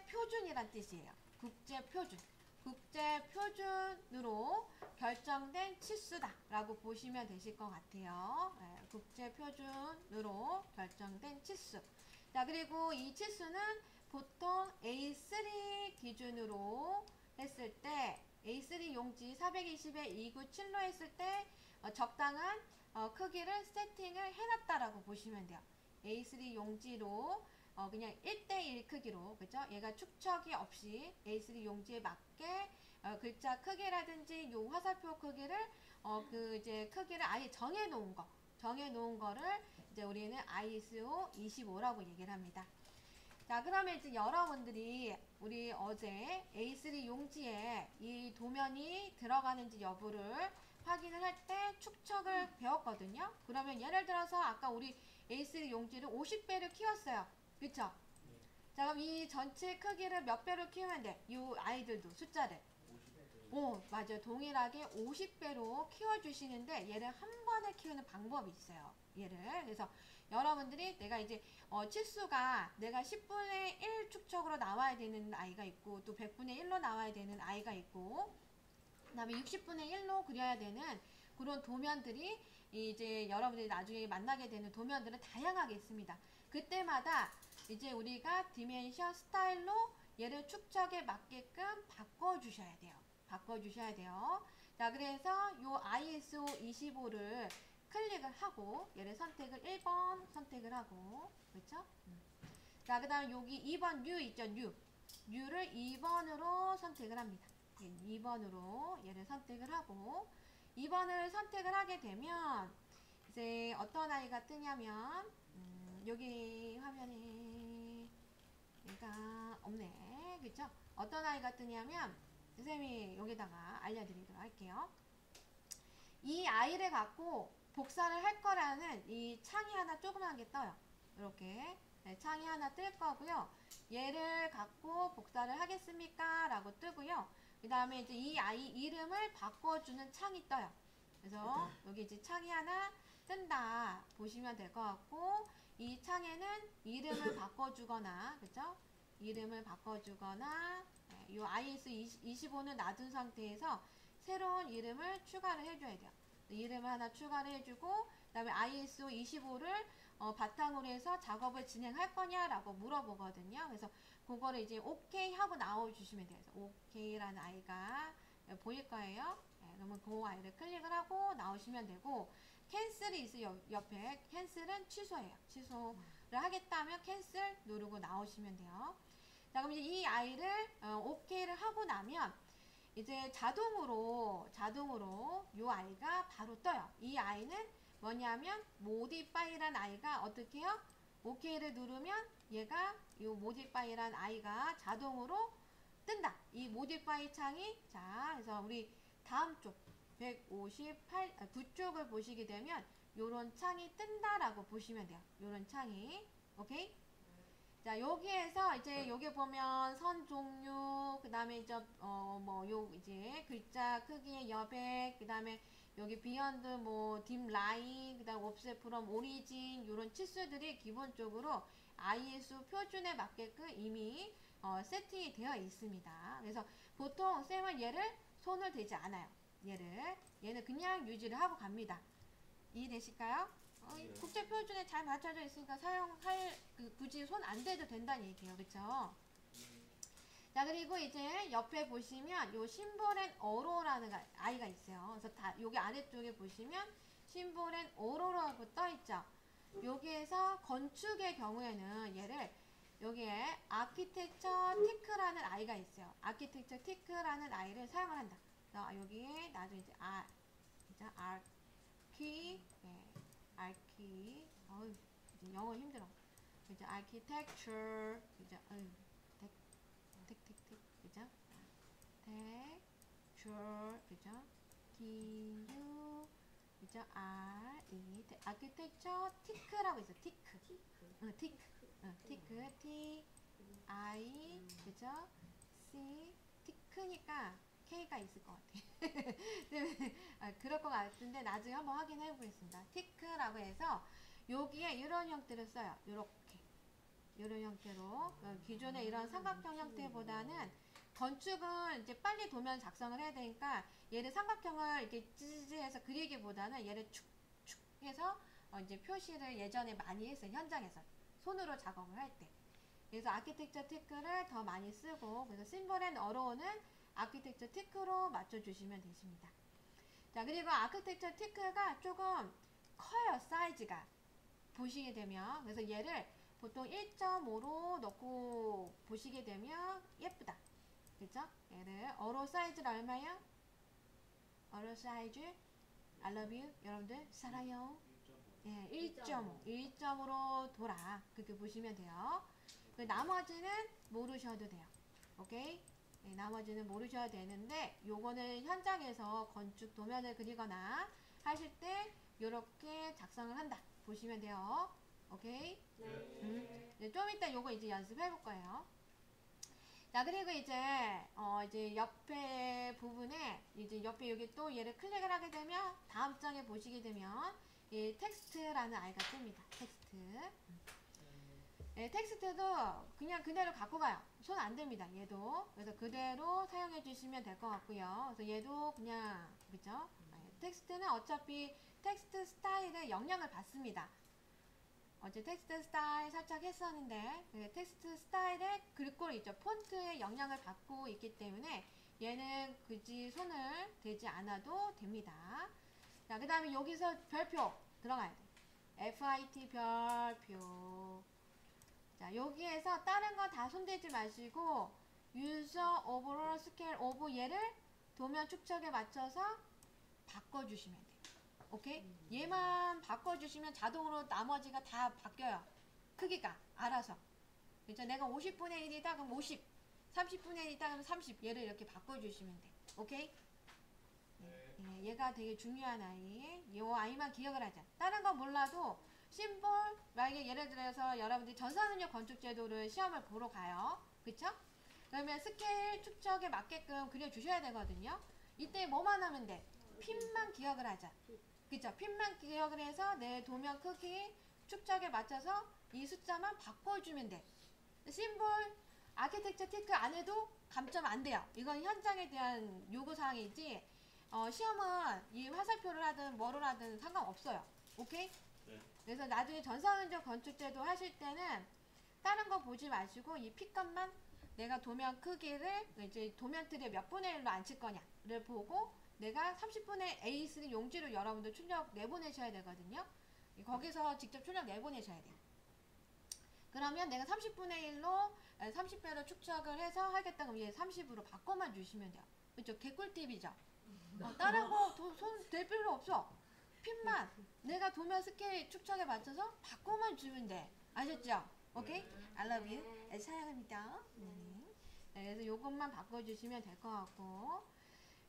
국제표준이란 뜻이에요. 국제표준. 국제표준으로 결정된 치수다 라고 보시면 되실 것 같아요. 네, 국제표준으로 결정된 치수. 자, 그리고 이 치수는 보통 A3 기준으로 했을 때 A3 용지 420에 297로 했을 때 적당한 크기를 세팅을 해놨다라고 보시면 돼요. A3 용지로 그냥 1대1 크기로, 그죠? 얘가 축척이 없이 A3 용지에 맞게 글자 크기라든지 요 화살표 크기를 이제 크기를 아예 정해놓은 거를 이제 우리는 ISO 25라고 얘기를 합니다. 자, 그러면 이제 여러분들이 우리 어제 A3 용지에 이 도면이 들어가는지 여부를 확인을 할 때 축척을 배웠거든요. 그러면 예를 들어서 아까 우리 A3 용지를 50배를 키웠어요. 그쵸? 자, 그럼 이 전체 크기를 몇 배로 키우면 돼? 이 아이들도 숫자를. 50배. 맞아요. 동일하게 50배로 키워주시는데 얘를 한 번에 키우는 방법이 있어요. 얘를. 그래서 여러분들이 내가 이제 치수가 내가 10분의 1 축척으로 나와야 되는 아이가 있고 또 100분의 1로 나와야 되는 아이가 있고 그 다음에 60분의 1로 그려야 되는 그런 도면들이 이제 여러분들이 나중에 만나게 되는 도면들은 다양하게 있습니다. 그때마다 이제 우리가 디멘션 스타일로 얘를 축척에 맞게끔 바꿔주셔야 돼요. 자, 그래서 요 ISO 25를 클릭을 하고 얘를 선택을 1번 선택을 하고, 그렇죠? 자, 그 다음 여기 2번 뉴 있죠? 뉴를 2번으로 선택을 합니다. 2번으로 얘를 선택을 하고 2번을 선택을 하게 되면 이제 어떤 아이가 뜨냐면 여기 화면에 얘가 없네. 그쵸? 어떤 아이가 뜨냐면 선생님이 여기다가 알려드리도록 할게요. 이 아이를 갖고 복사를 할 거라는 이 창이 하나 조그만 게 떠요. 이렇게 창이 하나 뜰 거고요. 얘를 갖고 복사를 하겠습니까? 라고 뜨고요. 그 다음에 이제 이 아이 이름을 바꿔주는 창이 떠요. 그래서 여기 이제 창이 하나 뜬다 보시면 될 것 같고, 이 창에는 이름을 바꿔주거나, 그죠? 이름을 바꿔주거나, 이 IS 25는 놔둔 상태에서 새로운 이름을 추가를 해줘야 돼요. 이름을 하나 추가를 해주고, 그 다음에 ISO 25를 바탕으로 해서 작업을 진행할 거냐라고 물어보거든요. 그래서 그거를 이제 OK 하고 나와주시면 돼요. 그래서 OK라는 아이가 보일 거예요. 네, 그러면 그 아이를 클릭을 하고 나오시면 되고, 캔슬이 있어요. 옆에. 캔슬은 취소예요. 취소를 하겠다면 캔슬 누르고 나오시면 돼요. 자, 그럼 이제 이 아이를 OK를 하고 나면 이제 자동으로 이 아이가 바로 떠요. 이 아이는 뭐냐면 modify란 아이가 어떻게 해요? OK를 누르면 얘가 이 modify란 아이가 자동으로 뜬다. 이 modify 창이, 자, 그래서 우리 다음 쪽 9쪽을 보시게 되면 요런 창이 뜬다라고 보시면 돼요. 요런 창이. 오케이? 자, 여기에서 이제 여기 보면 선 종류, 그 다음에 이제 이제 글자 크기의 여백, 그 다음에 여기 비욘드 딥 라인, 그 다음 옵셋 프롬 오리진, 요런 치수들이 기본적으로 ISO 표준에 맞게끔 이미 세팅이 되어 있습니다. 그래서 보통 쌤은 얘를 손을 대지 않아요. 얘는 그냥 유지를 하고 갑니다. 이해되실까요? 국제 표준에 잘 맞춰져 있으니까 굳이 손 안 대도 된다는 얘기예요. 그쵸? 자, 그리고 이제 옆에 보시면 요 심볼앤 어로라는 아이가 있어요. 그래서 여기 아래쪽에 보시면 심볼앤 어로라고 떠 있죠. 여기에서 건축의 경우에는 얘를 여기에 아키텍처 티크라는 아이가 있어요. 아키텍처 티크라는 아이를 사용을 한다. 그래서 여기에 나중에 이제 아키, 아키, 이제 영어 힘들어. 이제 architecture, 이제 그죠? texture, 그죠? TU, 그죠? RE, architecture tick라고 있어. tick. tick. T, I, 그죠? C, tick니까 K가 있을 것 같아. 그럴 것 같은데 나중에 한번 확인해 보겠습니다. 티크라고 해서 여기에 이런 형태를 써요. 요렇게. 이런 형태로 기존의 이런 삼각형 형태보다는 건축은 이제 빨리 도면 작성을 해야 되니까 얘를 삼각형을 이렇게 찌지해서 그리기보다는 얘를 축축 해서 이제 표시를 예전에 많이 했어요. 현장에서 손으로 작업을 할 때. 그래서 아키텍처 티크를 더 많이 쓰고, 그래서 심볼 앤 어로우는 아키텍처 티크로 맞춰주시면 되십니다. 자, 그리고 아키텍처 티크가 조금 커요, 사이즈가. 보시게 되면. 그래서 얘를 보통 1.5로 넣고 보시게 되면 예쁘다. 그죠? 얘를 어로 사이즈가 얼마요? 어로 사이즈 I love you. 여러분들 사랑해요. 예, 1.5. 1.5로 돌아. 그렇게 보시면 돼요. 그 나머지는 모르셔도 돼요. 오케이? 네, 나머지는 모르셔야 되는데 요거는 현장에서 건축 도면을 그리거나 하실 때 요렇게 작성을 한다 보시면 돼요. 오케이? 네, 좀 이따 요거 이제 연습해 볼 거예요. 자, 그리고 이제 옆에 부분에 이제 옆에 여기 또 얘를 클릭을 하게 되면 다음 장에 보시게 되면 이 텍스트라는 아이가 뜹니다. 텍스트. 네, 텍스트도 그냥 그대로 갖고 가요. 손 안 됩니다. 얘도. 그래서 그대로 사용해 주시면 될 것 같고요. 그래서 얘도 그냥, 그죠? 텍스트는 어차피 텍스트 스타일에 영향을 받습니다. 어제 텍스트 스타일 살짝 했었는데, 텍스트 스타일의 글꼴 있죠. 폰트에 영향을 받고 있기 때문에 얘는 굳이 손을 대지 않아도 됩니다. 자, 그 다음에 여기서 별표 들어가야 돼. FIT 별표. 자, 여기에서 다른 거 다 손대지 마시고 유저 오버롤 스케일 오브 얘를 도면 축척에 맞춰서 바꿔주시면 돼요. 오케이? 얘만 바꿔주시면 자동으로 나머지가 다 바뀌어요. 크기가 알아서. 그죠? 내가 50분의 1이다 그럼 50, 30분의 1이다 그럼 30 얘를 이렇게 바꿔주시면 돼. 오케이? 네, 얘가 되게 중요한 아이. 이 아이만 기억을 하자. 다른 거 몰라도 심볼, 만약에 예를 들어서 여러분들이 전산능력 건축제도를 시험을 보러 가요. 그쵸? 그러면 스케일 축척에 맞게끔 그려주셔야 되거든요. 이때 뭐만 하면 돼? 핀만 기억을 하자. 그쵸? 핀만 기억을 해서 내 도면 크기 축척에 맞춰서 이 숫자만 바꿔주면 돼. 심볼, 아키텍처 티크 안 해도 감점 안 돼요. 이건 현장에 대한 요구사항이지, 시험은 이 화살표를 하든 뭐를 하든 상관없어요. 오케이? 그래서 나중에 전산운전 건축제도 하실 때는 다른 거 보지 마시고 이 P값만 내가 도면 크기를 이제 도면 틀에 몇 분의 1로 앉힐 거냐를 보고 내가 30분의 A3 용지로 여러분들 출력 내보내셔야 되거든요. 거기서 직접 출력 내보내셔야 돼요. 그러면 내가 30분의 1로 30배로 축척을 해서 하겠다 그럼 얘 30으로 바꿔만 주시면 돼요. 그렇죠? 개꿀팁이죠. 다른 거 손 댈 필요 없어. 핀만 내가 도면 스케일 축척에 맞춰서 바꿔만 주면 돼. 아셨죠? 오케이? I love you. 사랑합니다. 네, 그래서 요것만 바꿔주시면 될 것 같고,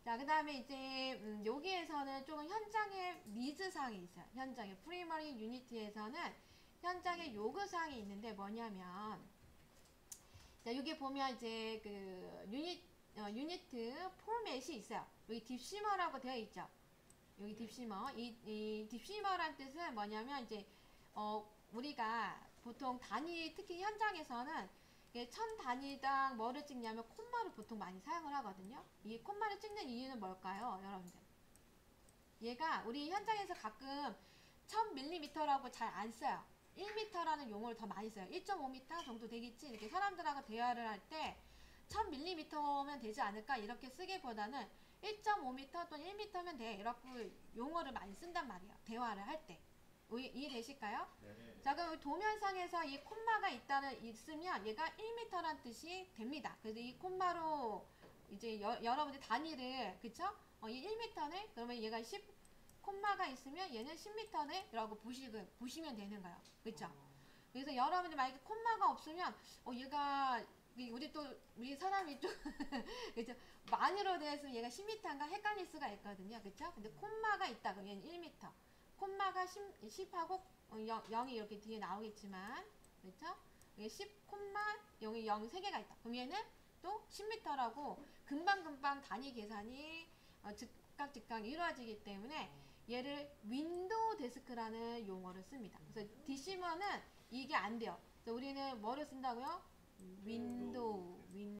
자, 그 다음에 이제 여기에서는 조금 현장의 니즈사항이 있어요. 현장의 프리머리 유니티에서는 현장의 요구사항이 있는데 뭐냐면, 자, 여기 보면 이제 그 유니트 포맷이 있어요. 여기 딥시머라고 되어 있죠. 여기 딥시머. 이 딥시머란 뜻은 뭐냐면 이제 우리가 보통 단위, 특히 현장에서는 1000단위당 뭐를 찍냐면 콤마를 보통 많이 사용을 하거든요. 이 콤마를 찍는 이유는 뭘까요, 여러분들? 얘가 우리 현장에서 가끔 1000mm라고 잘 안 써요. 1m라는 용어를 더 많이 써요. 1.5m 정도 되겠지? 이렇게 사람들하고 대화를 할 때 1000mm면 되지 않을까? 이렇게 쓰기보다는 1.5m 또는 1m면 돼. 이렇게 용어를 많이 쓴단 말이에요. 대화를 할 때. 이해되실까요? 네. 자, 그럼 콤마상에서 이 콤마가 있으면 얘가 1m란 뜻이 됩니다. 그래서 이 콤마로 이제 여러분들 단위를, 그쵸? 이 1m네? 그러면 얘가 10, 콤마가 있으면 얘는 10m네? 라고 보시면 되는 거예요. 그쵸? 그래서 여러분들 만약에 콤마가 없으면, 얘가, 우리 사람이 좀, 그죠? 만으로 되어 얘가 10m인가 헷갈릴 수가 있거든요. 그쵸? 근데 콤마가 있다. 그럼 얘는 1m. 콤마가 10하고 0이 이렇게 뒤에 나오겠지만, 그렇죠? 10, 여기 0 3개가 있다. 그럼 얘는 또 10m라고 금방금방 단위 계산이 즉각 이루어지기 때문에 얘를 윈도우 데스크라는 용어를 씁니다. 그래서 디시머는 이게 안 돼요. 그래서 우리는 뭐를 쓴다고요? 윈도우.